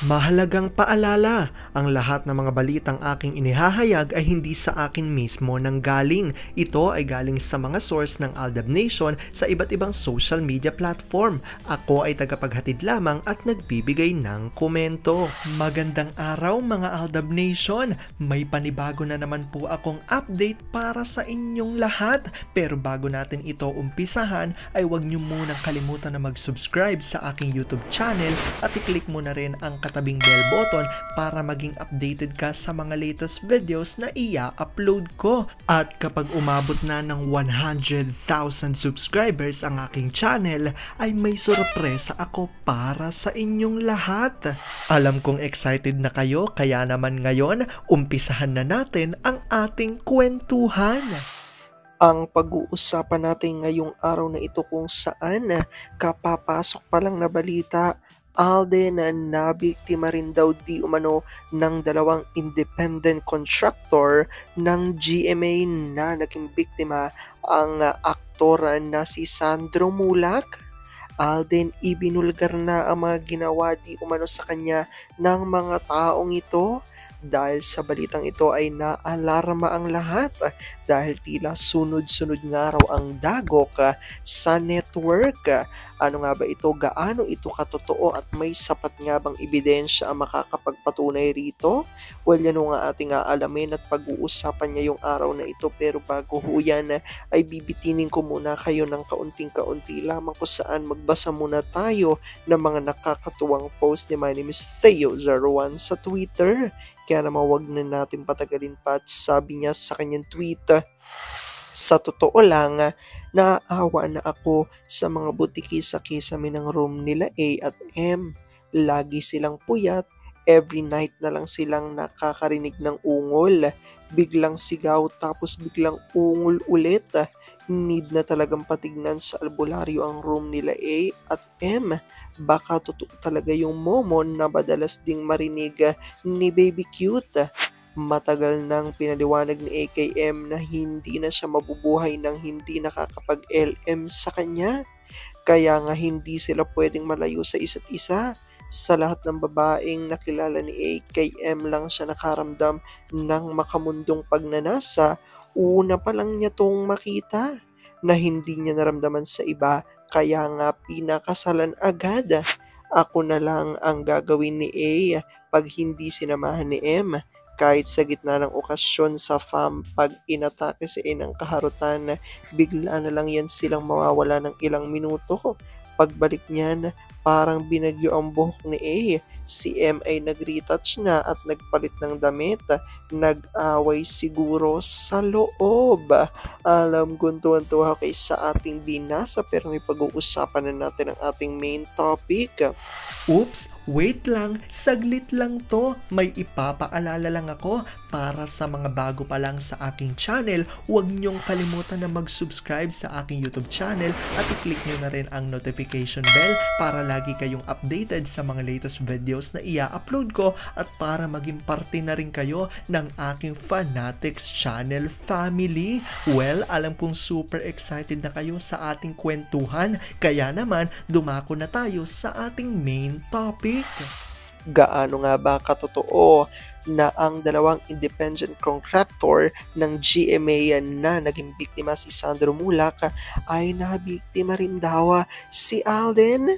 Mahalagang paalala, ang lahat ng mga balitang aking inihahayag ay hindi sa akin mismo nanggaling. Ito ay galing sa mga source ng Aldab Nation sa iba't ibang social media platform. Ako ay tagapaghatid lamang at nagbibigay ng komento. Magandang araw mga Aldab Nation! May panibago na naman po akong update para sa inyong lahat. Pero bago natin ito umpisahan ay huwag niyo munang kalimutan na mag-subscribe sa aking YouTube channel at i-click mo na rin ang katabing bell button para maging updated ka sa mga latest videos na i-upload ko. At kapag umabot na ng 100,000 subscribers ang aking channel, ay may sorpresa ako para sa inyong lahat. Alam kong excited na kayo, kaya naman ngayon, umpisahan na natin ang ating kwentuhan. Ang pag-uusapan natin ngayong araw na ito kung saan kapapasok pa lang na balita, Alden na nabiktima rin daw di umano ng dalawang independent contractor ng GMA na naging biktima ang aktor na si Sandro Mulak. Alden, ibinulgar na ang mga ginawa di umano sa kanya ng mga taong ito. Dahil sa balitang ito ay naalarma ang lahat dahil tila sunod-sunod nga raw ang dagok sa network. Ano nga ba ito? Gaano ito katotoo at may sapat nga bang ebidensya ang makakapagpatunay rito? Well, yan nga ating aalamin at pag-uusapan ngayong araw na ito, pero bago ho yan ay bibitinin ko muna kayo ng kaunting-kaunti lamang kung saan magbasa muna tayo ng mga nakakatuwang post ni My name is Theo01 sa Twitter. Kaya naman wag na natin patagalin pa at sabi niya sa kanyang tweet, sa totoo lang, naaawa na ako sa mga butiki sa kisame ng room nila A at M. Lagi silang puyat, every night na lang silang nakakarinig ng ungol. Biglang sigaw tapos biglang ungol ulit. Need na talagang patignan sa albularyo ang room nila A at M. Baka totoo talaga yung momon na madalas ding marinig ni Baby Cute. Matagal nang pinaliwanag ni AKM na hindi na siya mabubuhay nang hindi nakakapag-LM sa kanya. Kaya nga hindi sila pwedeng malayo sa isa't isa. Sa lahat ng babaeng nakilala ni AKM lang siya nakaramdam ng makamundong pagnanasa. Una pa lang niya tong makita na hindi niya naramdaman sa iba, kaya nga pinakasalan agad. Ako na lang ang gagawin ni A pag hindi sinamahan ni M. Kahit sa gitna ng okasyon sa FAM, pag inatake si A ng kaharutan, bigla na lang yan silang mawawala ng ilang minuto. Pagbalik niyan, parang binagyo ang buhok ni A. Si M ay nag-retouch na at nagpalit ng damit. Nag-away siguro sa loob. Alam kong tuwan-tuwa kay sa ating binasa, pero may pag-uusapan na natin ang ating main topic. Oops! Wait lang, saglit lang to. May ipapaalala lang ako para sa mga bago pa lang sa aking channel. Huwag niyong kalimutan na mag-subscribe sa aking YouTube channel at i-click niyo na rin ang notification bell para lagi kayong updated sa mga latest videos na i-upload ko at para maging parte na rin kayo ng aking Fanatics channel family. Well, alam kong super excited na kayo sa ating kwentuhan, kaya naman dumako na tayo sa ating main topic. Gaano nga ba katotoo na ang dalawang independent contractor ng GMA na naging biktima si Sandro Mulak ay nabiktima rin daw si Alden?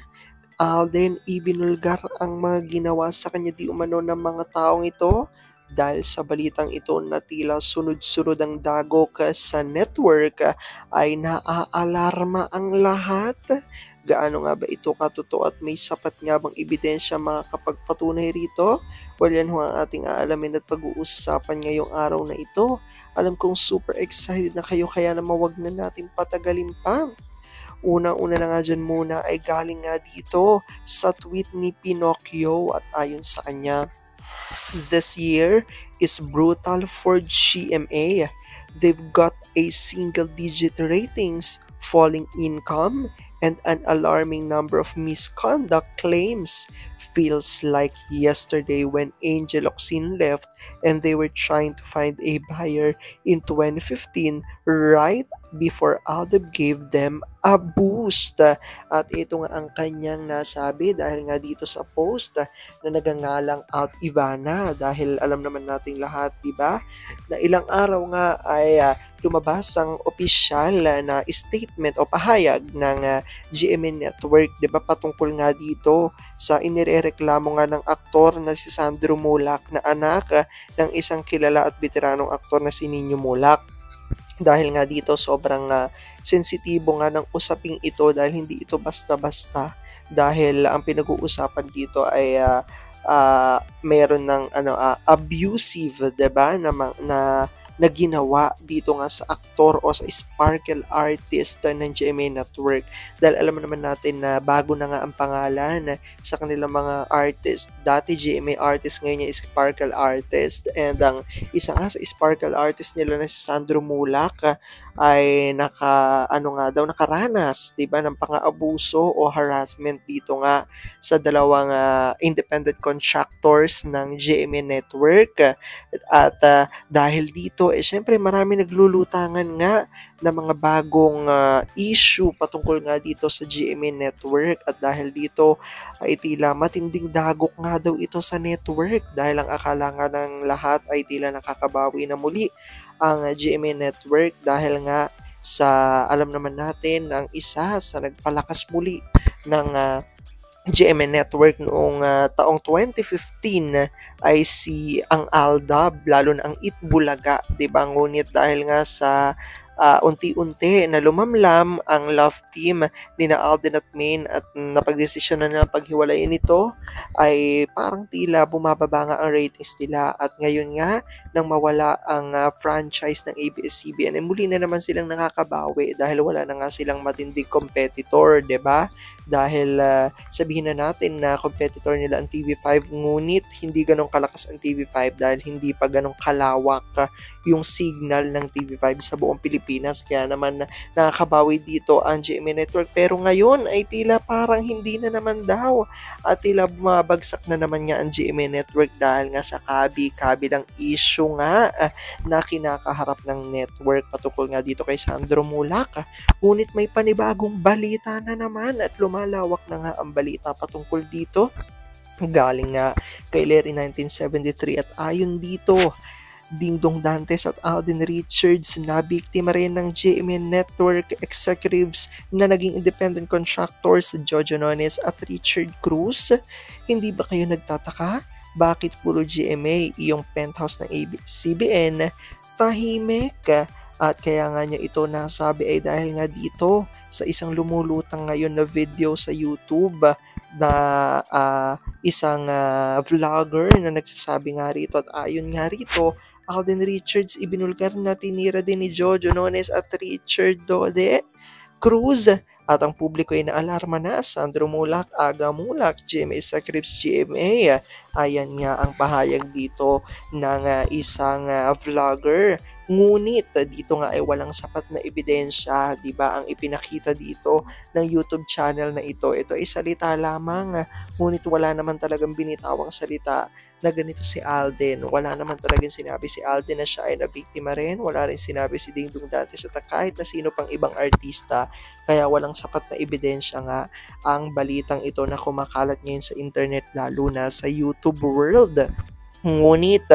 Alden, ibinulgar ang mga ginawa sa kanya di umano ng mga taong ito dahil sa balitang ito na tila sunod-sunod ang dagok sa network ay naaalarma ang lahat. Gaano nga ba ito katotoo at may sapat nga bang ebidensya makakapagpatunay rito? Well, yan ho ang ating aalamin at pag-uusapan ngayong araw na ito. Alam kong super excited na kayo, kaya naman wag na natin patagalin pa. Una-una na nga dyan muna ay galing nga dito sa tweet ni Pinocchio at ayon sa kanya, this year is brutal for GMA. They've got a single-digit ratings, falling income, and an alarming number of misconduct claims. Feels like yesterday when Angel Oxin left and they were trying to find a buyer in 2015, right? before Aldab gave them a boost. At ito nga ang kanyang nasabi dahil nga dito sa post na nagangalang Alt Ivana, dahil alam naman nating lahat, di ba, na ilang araw nga ay lumabas ang opisyal na statement o pahayag ng GMA Network, di ba, patungkol nga dito sa inirereklamo nga ng aktor na si Sandro Mulak na anak ng isang kilala at veteranong aktor na si Nino Mulak. Dahil nga dito sobrang sensitibo nga ng usaping ito dahil hindi ito basta-basta, dahil ang pinag-uusapan dito ay meron ng abusive, 'di ba, na ginawa dito nga sa aktor o sa sparkle artist ng GMA Network. Dahil alam naman natin na bago na nga ang pangalan sa kanilang mga artist. Dati GMA artist, ngayon niya sparkle artist. And ang isa nga sa sparkle artist nila na si Sandro Mulak ay nakaranas, 'di ba, ng pang-aabuso o harassment dito nga sa dalawang independent contractors ng GMA Network. At dahil dito, syempre marami naglulutangan nga ng mga bagong issue patungkol nga dito sa GMA Network. At dahil dito ay tila matinding dagok nga daw ito sa network, dahil ang akala nga ng lahat ay tila nakakabawi na muli ang GMA Network, dahil nga sa alam naman natin ang isa sa nagpalakas muli ng GMA Network noong taong 2015 ay si ang Aldab, lalo na ang Itbulaga, 'di ba? Ngunit dahil nga sa unti-unti na lumamlam ang love team ni na Alden at Maine at napagdesisyon na nilang paghiwalayin ito, ay parang tila bumababa nga ang ratings nila. At ngayon nga, nang mawala ang franchise ng ABS-CBN, ay muli na naman silang nakakabawi dahil wala na nga silang matinding competitor, 'di ba? Dahil sabihin na natin na competitor nila ang TV5, ngunit hindi ganong kalakas ang TV5 dahil hindi pa ganong kalawak yung signal ng TV5 sa buong Pilipinas. Kaya naman nakakabawi dito ang GMA Network. Pero ngayon ay tila parang hindi na naman daw, at tila bumabagsak na naman nga ang GMA Network dahil nga sa kabilang issue nga na kinakaharap ng network patungkol nga dito kay Sandro Mulak. Ngunit may panibagong balita na naman at lumalawak na nga ang balita patungkol dito. Galing nga kay Larry 1973 at ayon dito, Dingdong Dantes at Alden Richards na biktima rin ng GMA Network executives na naging independent contractors, Jojo Nones at Richard Cruz. Hindi ba kayo nagtataka? Bakit puro GMA yung penthouse ng ABS-CBN tahimik? At kaya nga niya ito nasabi ay dahil nga dito sa isang lumulutang ngayon na video sa YouTube na isang vlogger na nagsasabi nga rito, at ayon nga rito, Alden Richards ibinulgar na tinira din ni Jojo Nones at Richard Dode Cruz. At ang publiko ay naalarma na. Sandro Mulak, Aga Mulak, GMA Executives GMA. Ayan nga ang pahayag dito ng isang vlogger. Ngunit dito nga ay walang sapat na ebidensya, 'di ba? Ang ipinakita dito ng YouTube channel na ito ay salita lamang. Ngunit wala naman talagang binitawang salita na ganito si Alden. Wala naman talagang sinabi si Alden na siya ay nabiktima rin. Wala rin sinabi si Dingdong Dantes at kahit na sino pang ibang artista. Kaya walang sapat na ebidensya nga ang balitang ito na kumakalat ngayon sa internet, lalo na sa YouTube world. Ngunit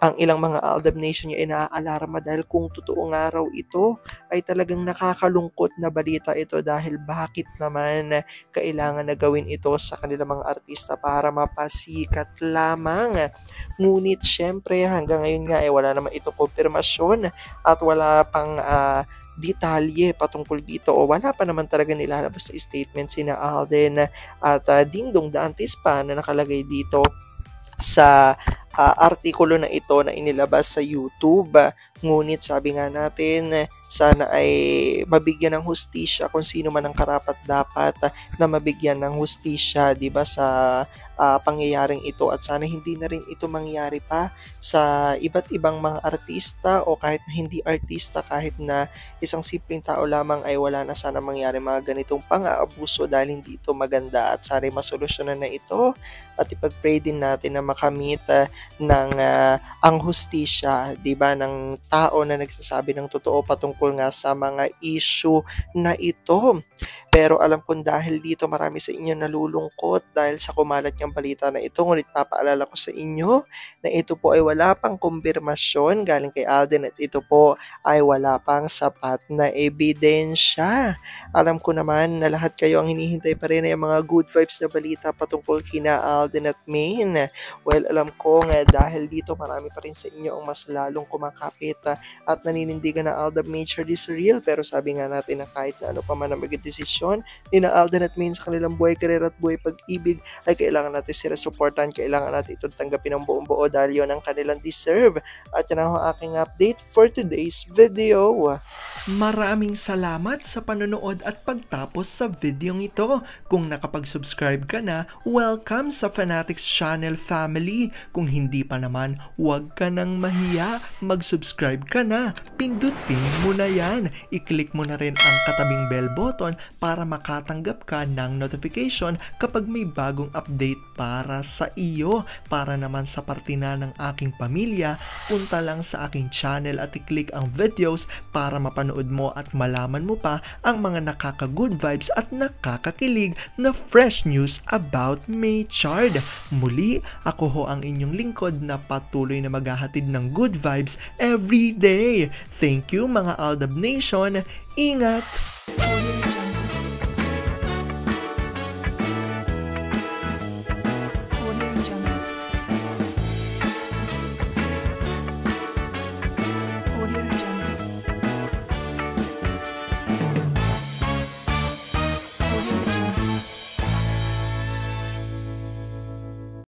ang ilang mga Aldab Nation ay naaalarma dahil kung totoo nga raw ito, ay talagang nakakalungkot na balita ito, dahil bakit naman kailangan na gawin ito sa kanilang mga artista para mapasikat lamang. Ngunit syempre hanggang ngayon nga ay wala naman ito konfirmasyon at wala pang detalye patungkol dito, o wala pa naman talaga nilalabas sa statement sina Alden at Dingdong Dantes pa na nakalagay dito sa artikulo na ito na inilabas sa YouTube. Ngunit sabi nga natin, sana ay mabigyan ng hustisya kung sino man ang karapat dapat na mabigyan ng hustisya, 'di ba, sa pangyayaring ito, at sana hindi na rin ito mangyari pa sa iba't ibang mga artista o kahit na hindi artista, kahit na isang simpleng tao lamang, ay wala na sana mangyari mga ganitong pang-aabuso dahil hindi ito maganda, at sana masolusyonan na ito at ipag-pray din natin na makamit ng ang hustisya, 'di ba, ng tao na nagsasabi ng totoo patungkol patungkol nga sa mga issue na ito. Pero alam kong dahil dito marami sa inyo nalulungkot dahil sa kumalat niyang balita na ito. Ngunit papaalala ko sa inyo na ito po ay wala pang kumpirmasyon galing kay Alden at ito po ay wala pang sapat na ebidensya. Alam ko naman na lahat kayo ang hinihintay pa rin ay mga good vibes na balita patungkol kina Alden at Maine. Well, alam ko nga dahil dito marami pa rin sa inyo ang mas lalong kumakapit at naninindigan na Aldab Nature is real. Pero sabi nga natin na kahit na ano pa man ang maging desisyon ni na Alden at Maine sa kanilang buhay, karera at buhay pag-ibig ay kailangan natin sila supportan, kailangan natin itong tanggapin ng buong buo dahil yun ang kanilang deserve. At yan ang aking update for today's video. Maraming salamat sa panonood at pagtapos sa videong ito. Kung nakapag-subscribe ka na, welcome sa Fanatics Channel family. Kung hindi pa naman, huwag ka nang mahiya. Mag-subscribe ka na. Pindutin mo na yan. I-click mo na rin ang katabing bell button para makatanggap ka ng notification kapag may bagong update para sa iyo. Para naman sa parte na ng aking pamilya, punta lang sa aking channel at i-click ang videos para mapanood mo at malaman mo pa ang mga nakaka-good vibes at nakakakilig na fresh news about Maychard. Muli, ako ho ang inyong lingkod na patuloy na maghahatid ng good vibes every day. Thank you mga Aldab Nation. Ingat!